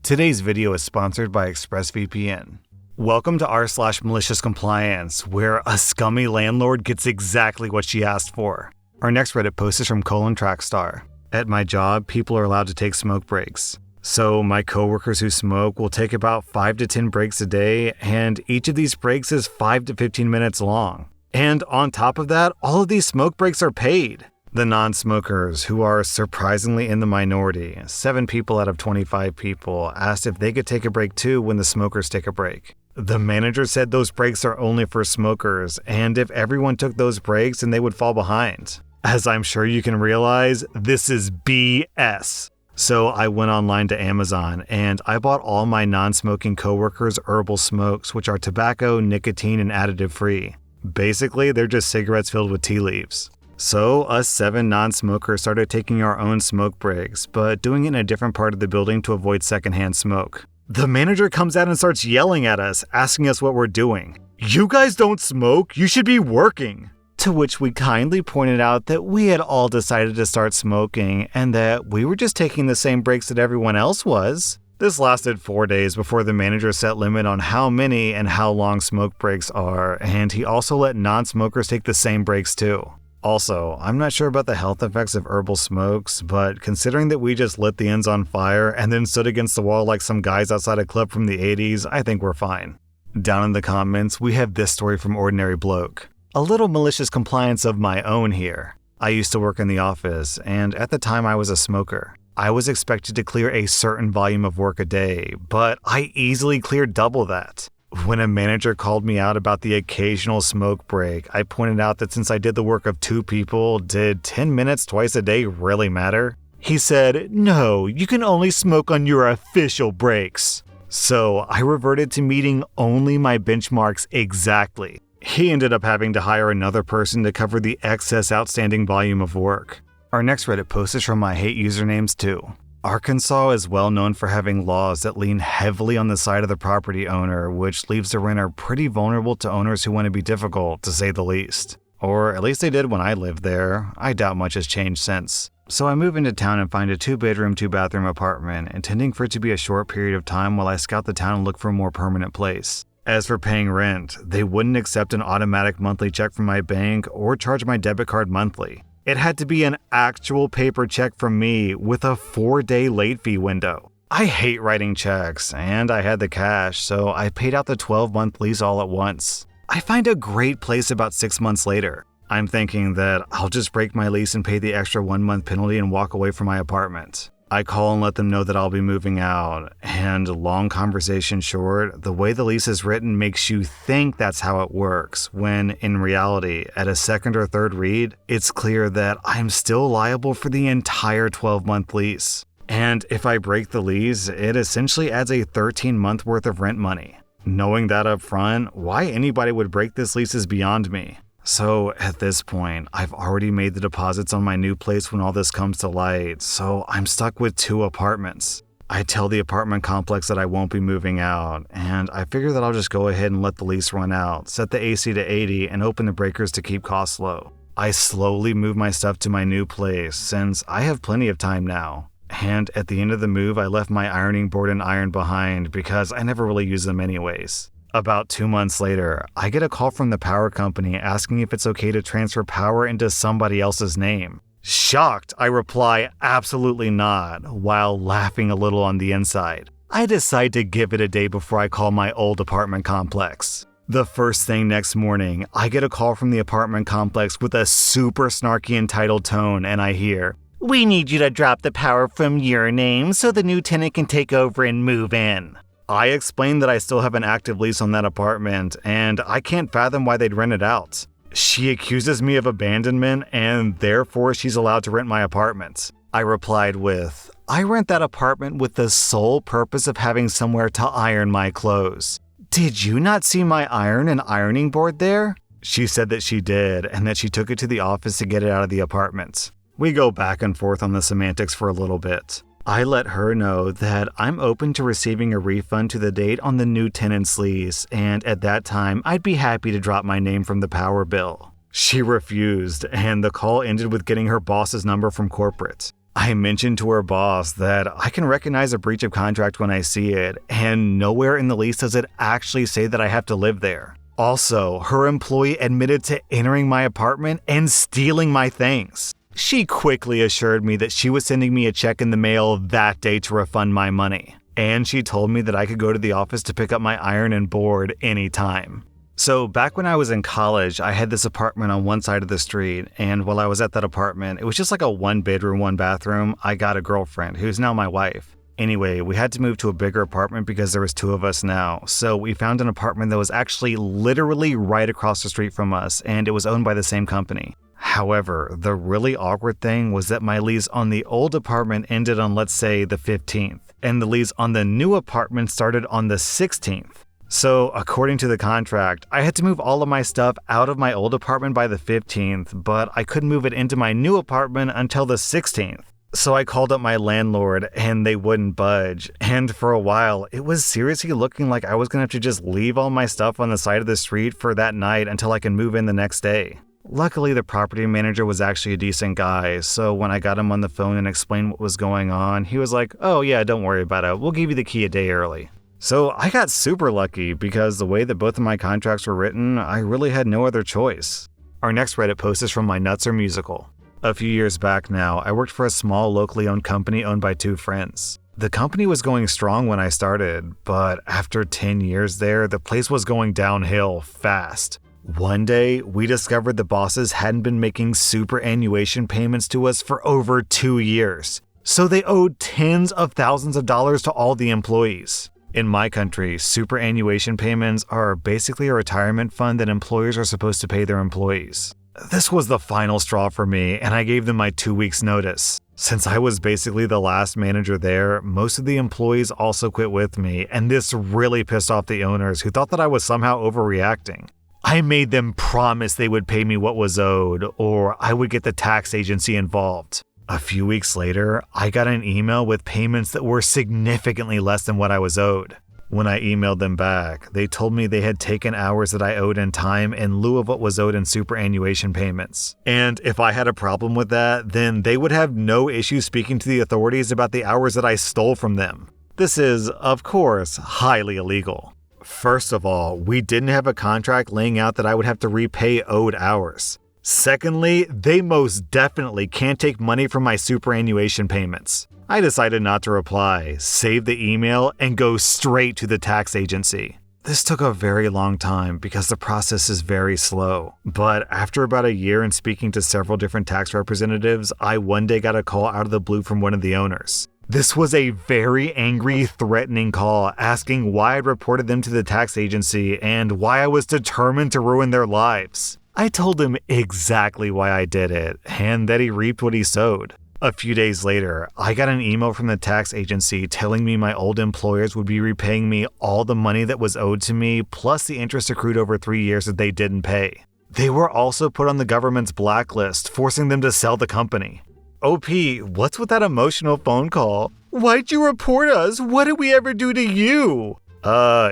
Today's video is sponsored by ExpressVPN. Welcome to r/Maliciouscompliance, where a scummy landlord gets exactly what she asked for. Our next Reddit post is from Trackstar. At my job, people are allowed to take smoke breaks. So my coworkers who smoke will take about 5 to 10 breaks a day, and each of these breaks is 5 to 15 minutes long. And on top of that, all of these smoke breaks are paid. The non-smokers, who are surprisingly in the minority, 7 people out of 25 people, asked if they could take a break too when the smokers take a break. The manager said those breaks are only for smokers, and if everyone took those breaks, then they would fall behind. As I'm sure you can realize, this is BS. So I went online to Amazon, and I bought all my non-smoking coworkers herbal smokes, which are tobacco, nicotine, and additive-free. Basically, they're just cigarettes filled with tea leaves. So, us 7 non-smokers started taking our own smoke breaks, but doing it in a different part of the building to avoid secondhand smoke. The manager comes out and starts yelling at us, asking us what we're doing. "You guys don't smoke, you should be working!" To which we kindly pointed out that we had all decided to start smoking, and that we were just taking the same breaks that everyone else was. This lasted 4 days before the manager set limit on how many and how long smoke breaks are, and he also let non-smokers take the same breaks too. Also, I'm not sure about the health effects of herbal smokes, but considering that we just lit the ends on fire and then stood against the wall like some guys outside a club from the 80s, I think we're fine. Down in the comments, we have this story from Ordinary Bloke. A little malicious compliance of my own here. I used to work in the office, and at the time I was a smoker. I was expected to clear a certain volume of work a day, but I easily cleared double that. When a manager called me out about the occasional smoke break, I pointed out that since I did the work of 2 people, did 10 minutes twice a day really matter? He said, "No, you can only smoke on your official breaks." So I reverted to meeting only my benchmarks exactly. He ended up having to hire another person to cover the excess outstanding volume of work. Our next Reddit post is from my hate usernames too. Arkansas is well known for having laws that lean heavily on the side of the property owner, which leaves the renter pretty vulnerable to owners who want to be difficult, to say the least. Or at least they did when I lived there. I doubt much has changed since. So I move into town and find a 2-bedroom, 2-bathroom apartment, intending for it to be a short period of time while I scout the town and look for a more permanent place. As for paying rent, they wouldn't accept an automatic monthly check from my bank or charge my debit card monthly. It had to be an actual paper check from me with a 4-day late fee window. I hate writing checks, and I had the cash, so I paid out the 12-month lease all at once. I find a great place about 6 months later. I'm thinking that I'll just break my lease and pay the extra 1-month penalty and walk away from my apartment. I call and let them know that I'll be moving out, and long conversation short, the way the lease is written makes you think that's how it works, when in reality, at a second or third read, it's clear that I'm still liable for the entire 12-month lease. And if I break the lease, it essentially adds a 13-month worth of rent money. Knowing that up front, why anybody would break this lease is beyond me. So at this point, I've already made the deposits on my new place when all this comes to light, so I'm stuck with 2 apartments. I tell the apartment complex that I won't be moving out, and I figure that I'll just go ahead and let the lease run out, set the AC to 80, and open the breakers to keep costs low. I slowly move my stuff to my new place, since I have plenty of time now. And at the end of the move, I left my ironing board and iron behind because I never really use them anyways. About 2 months later, I get a call from the power company asking if it's okay to transfer power into somebody else's name. Shocked, I reply, absolutely not, while laughing a little on the inside. I decide to give it a day before I call my old apartment complex. The first thing next morning, I get a call from the apartment complex with a super snarky entitled tone, and I hear, "We need you to drop the power from your name so the new tenant can take over and move in." I explained that I still have an active lease on that apartment, and I can't fathom why they'd rent it out. She accuses me of abandonment, and therefore she's allowed to rent my apartment. I replied with, "I rent that apartment with the sole purpose of having somewhere to iron my clothes. Did you not see my iron and ironing board there?" She said that she did, and that she took it to the office to get it out of the apartment. We go back and forth on the semantics for a little bit. I let her know that I'm open to receiving a refund to the date on the new tenant's lease, and at that time, I'd be happy to drop my name from the power bill. She refused, and the call ended with getting her boss's number from corporate. I mentioned to her boss that I can recognize a breach of contract when I see it, and nowhere in the lease does it actually say that I have to live there. Also, her employee admitted to entering my apartment and stealing my things. She quickly assured me that she was sending me a check in the mail that day to refund my money. And she told me that I could go to the office to pick up my iron and board anytime. So back when I was in college, I had this apartment on one side of the street, and while I was at that apartment, it was just like a 1-bedroom, 1-bathroom. I got a girlfriend, who's now my wife. Anyway, we had to move to a bigger apartment because there was 2 of us now, so we found an apartment that was actually literally right across the street from us, and it was owned by the same company. However, the really awkward thing was that my lease on the old apartment ended on, let's say, the 15th, and the lease on the new apartment started on the 16th. So, according to the contract, I had to move all of my stuff out of my old apartment by the 15th, but I couldn't move it into my new apartment until the 16th. So I called up my landlord and they wouldn't budge, and for a while, it was seriously looking like I was gonna have to just leave all my stuff on the side of the street for that night until I can move in the next day. Luckily, the property manager was actually a decent guy, so when I got him on the phone and explained what was going on, he was like, "Oh yeah, don't worry about it, we'll give you the key a day early." So I got super lucky because the way that both of my contracts were written, I really had no other choice. Our next Reddit post is from My Nuts Are Musical. A few years back now, I worked for a small locally owned company owned by 2 friends. The company was going strong when I started, but after 10 years there, the place was going downhill fast. One day, we discovered the bosses hadn't been making superannuation payments to us for over 2 years. So they owed tens of thousands of dollars to all the employees. In my country, superannuation payments are basically a retirement fund that employers are supposed to pay their employees. This was the final straw for me, and I gave them my 2 weeks notice. Since I was basically the last manager there, most of the employees also quit with me, and this really pissed off the owners who thought that I was somehow overreacting. I made them promise they would pay me what was owed, or I would get the tax agency involved. A few weeks later, I got an email with payments that were significantly less than what I was owed. When I emailed them back, they told me they had taken hours that I owed in time in lieu of what was owed in superannuation payments. And if I had a problem with that, then they would have no issue speaking to the authorities about the hours that I stole from them. This is, of course, highly illegal. First of all, we didn't have a contract laying out that I would have to repay owed hours. Secondly, they most definitely can't take money from my superannuation payments. I decided not to reply, save the email, and go straight to the tax agency. This took a very long time because the process is very slow. But after about a year and speaking to several different tax representatives, I one day got a call out of the blue from one of the owners. This was a very angry, threatening call asking why I'd reported them to the tax agency and why I was determined to ruin their lives. I told him exactly why I did it, and that he reaped what he sowed. A few days later, I got an email from the tax agency telling me my old employers would be repaying me all the money that was owed to me, plus the interest accrued over 3 years that they didn't pay. They were also put on the government's blacklist, forcing them to sell the company. OP, what's with that emotional phone call? Why'd you report us? What did we ever do to you?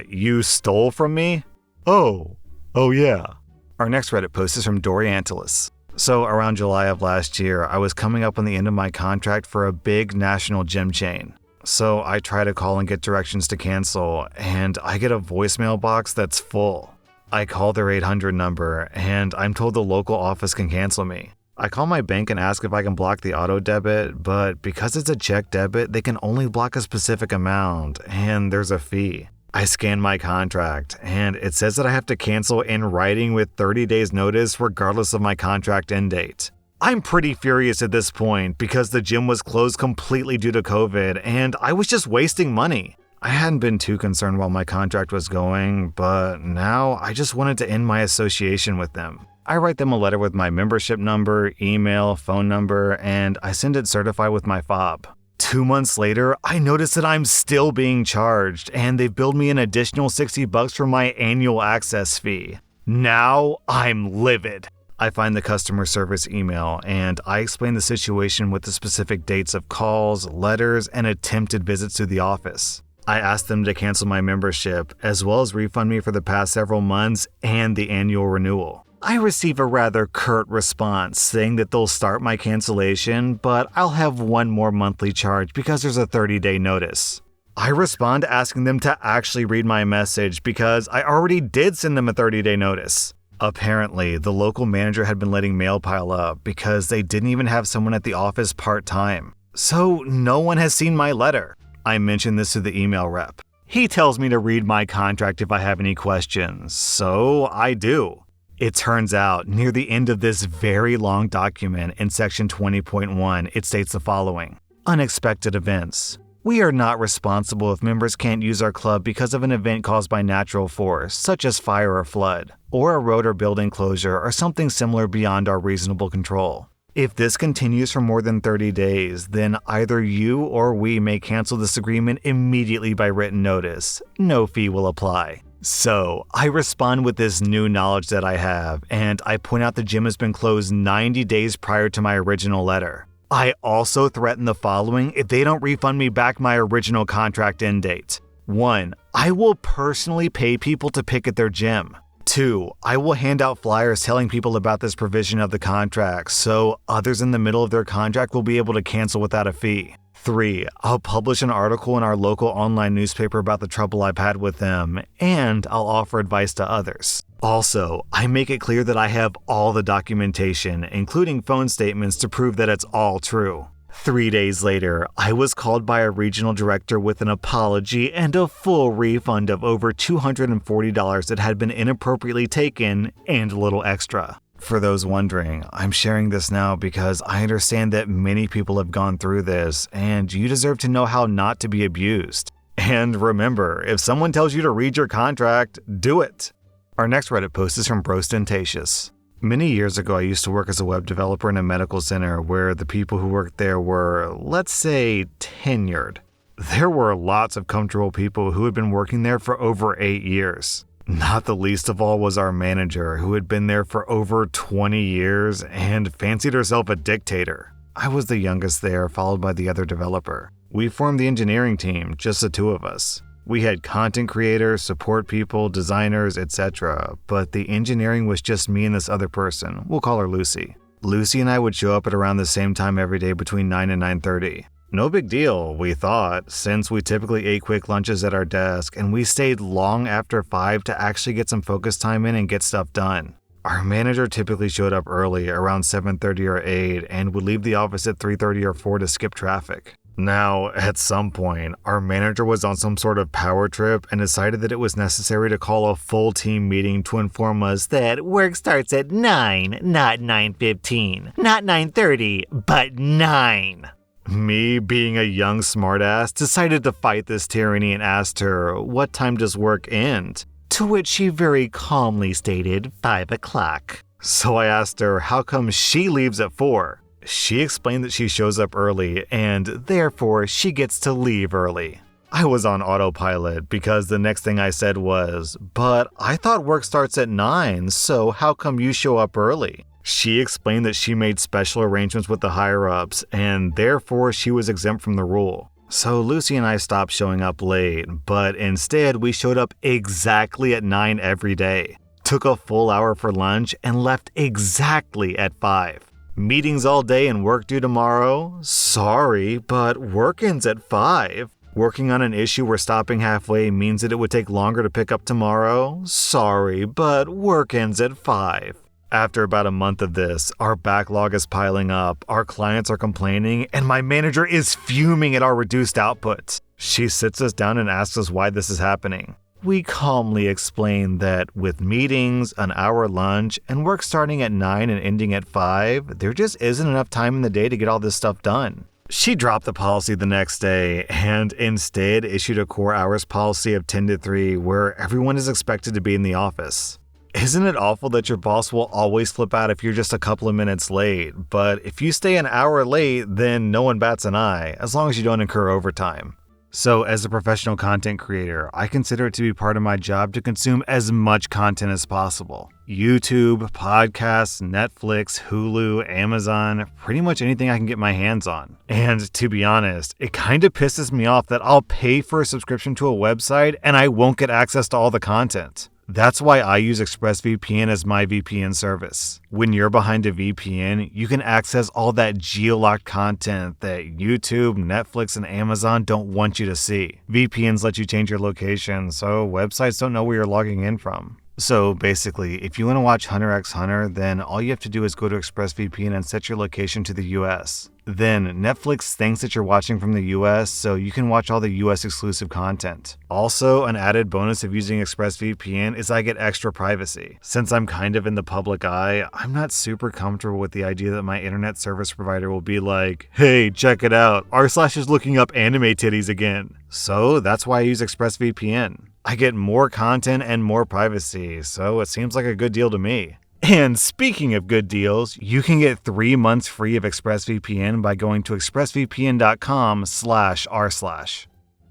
You stole from me? Oh yeah. Our next Reddit post is from Doriantilus. So around July of last year, I was coming up on the end of my contract for a big national gym chain. So I try to call and get directions to cancel, and I get a voicemail box that's full. I call their 800 number, and I'm told the local office can cancel me. I call my bank and ask if I can block the auto debit, but because it's a check debit, they can only block a specific amount, and there's a fee. I scan my contract, and it says that I have to cancel in writing with 30 days notice regardless of my contract end date. I'm pretty furious at this point because the gym was closed completely due to COVID, and I was just wasting money. I hadn't been too concerned while my contract was going, but now I just wanted to end my association with them. I write them a letter with my membership number, email, phone number, and I send it certified with my fob. 2 months later, I notice that I'm still being charged, and they've billed me an additional $60 for my annual access fee. Now I'm livid. I find the customer service email, and I explain the situation with the specific dates of calls, letters, and attempted visits to the office. I ask them to cancel my membership, as well as refund me for the past several months and the annual renewal. I receive a rather curt response saying that they'll start my cancellation, but I'll have one more monthly charge because there's a 30-day notice. I respond asking them to actually read my message because I already did send them a 30-day notice. Apparently, the local manager had been letting mail pile up because they didn't even have someone at the office part-time. So no one has seen my letter. I mentioned this to the email rep. He tells me to read my contract if I have any questions, so I do. It turns out, near the end of this very long document in section 20.1, it states the following: unexpected events. We are not responsible if members can't use our club because of an event caused by natural force, such as fire or flood, or a road or building closure or something similar beyond our reasonable control. If this continues for more than 30 days, then either you or we may cancel this agreement immediately by written notice. No fee will apply. So, I respond with this new knowledge that I have, and I point out the gym has been closed 90 days prior to my original letter. I also threaten the following if they don't refund me back my original contract end date. 1. I will personally pay people to picket their gym. 2. I will hand out flyers telling people about this provision of the contract, so others in the middle of their contract will be able to cancel without a fee. 3. I'll publish an article in our local online newspaper about the trouble I've had with them, and I'll offer advice to others. Also, I make it clear that I have all the documentation, including phone statements, to prove that it's all true. 3 days later, I was called by a regional director with an apology and a full refund of over $240 that had been inappropriately taken, and a little extra. For those wondering, I'm sharing this now because I understand that many people have gone through this, and you deserve to know how not to be abused. And remember, if someone tells you to read your contract, do it. Our next Reddit post is from Brostentatious. Many years ago, I used to work as a web developer in a medical center where the people who worked there were, let's say, tenured. There were lots of comfortable people who had been working there for over 8 years. Not the least of all was our manager, who had been there for over 20 years and fancied herself a dictator. I was the youngest there, followed by the other developer. We formed the engineering team, just the two of us. We had content creators, support people, designers, etc., but the engineering was just me and this other person. We'll call her Lucy. Lucy and I would show up at around the same time every day between 9 and 9:30. No big deal, we thought, since we typically ate quick lunches at our desk and we stayed long after 5 to actually get some focus time in and get stuff done. Our manager typically showed up early, around 7:30 or 8, and would leave the office at 3:30 or 4 to skip traffic. Now, at some point, our manager was on some sort of power trip and decided that it was necessary to call a full team meeting to inform us that work starts at 9, not 9:15, not 9:30, but 9. Me, being a young smartass, decided to fight this tyranny and asked her, what time does work end? To which she very calmly stated 5 o'clock. So I asked her how come she leaves at 4. She explained that she shows up early and therefore she gets to leave early. I was on autopilot because the next thing I said was, but I thought work starts at 9, so how come you show up early? She explained that she made special arrangements with the higher-ups, and therefore she was exempt from the rule. So Lucy and I stopped showing up late, but instead we showed up exactly at 9 every day, took a full hour for lunch, and left exactly at 5. Meetings all day and work due tomorrow? Sorry, but work ends at 5. Working on an issue where stopping halfway means that it would take longer to pick up tomorrow? Sorry, but work ends at 5. After about a month of this, our backlog is piling up, our clients are complaining, and my manager is fuming at our reduced output. She sits us down and asks us why this is happening. We calmly explain that with meetings, an hour lunch, and work starting at 9 and ending at 5, there just isn't enough time in the day to get all this stuff done. She dropped the policy the next day and instead issued a core hours policy of 10 to 3 where everyone is expected to be in the office. Isn't it awful that your boss will always flip out if you're just a couple of minutes late, but if you stay an hour late, then no one bats an eye, as long as you don't incur overtime? So as a professional content creator, I consider it to be part of my job to consume as much content as possible. YouTube, podcasts, Netflix, Hulu, Amazon, pretty much anything I can get my hands on. And to be honest, it kind of pisses me off that I'll pay for a subscription to a website and I won't get access to all the content. That's why I use ExpressVPN as my VPN service. When you're behind a VPN, you can access all that geo-locked content that YouTube, Netflix, and Amazon don't want you to see. VPNs let you change your location, so websites don't know where you're logging in from. So basically, if you want to watch Hunter x Hunter, then all you have to do is go to ExpressVPN and set your location to the US. Then Netflix thinks that you're watching from the US, so you can watch all the US exclusive content. Also, an added bonus of using ExpressVPN is I get extra privacy. Since I'm kind of in the public eye, I'm not super comfortable with the idea that my internet service provider will be like, hey, check it out, rSlash is looking up anime titties again. So that's why I use ExpressVPN. I get more content and more privacy, so it seems like a good deal to me. And speaking of good deals, you can get 3 months free of ExpressVPN by going to expressvpn.com/rSlash.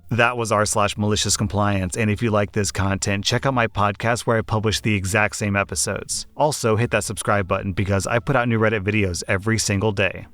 That was rSlash Malicious Compliance, and if you like this content, check out my podcast where I publish the exact same episodes. Also, hit that subscribe button because I put out new Reddit videos every single day.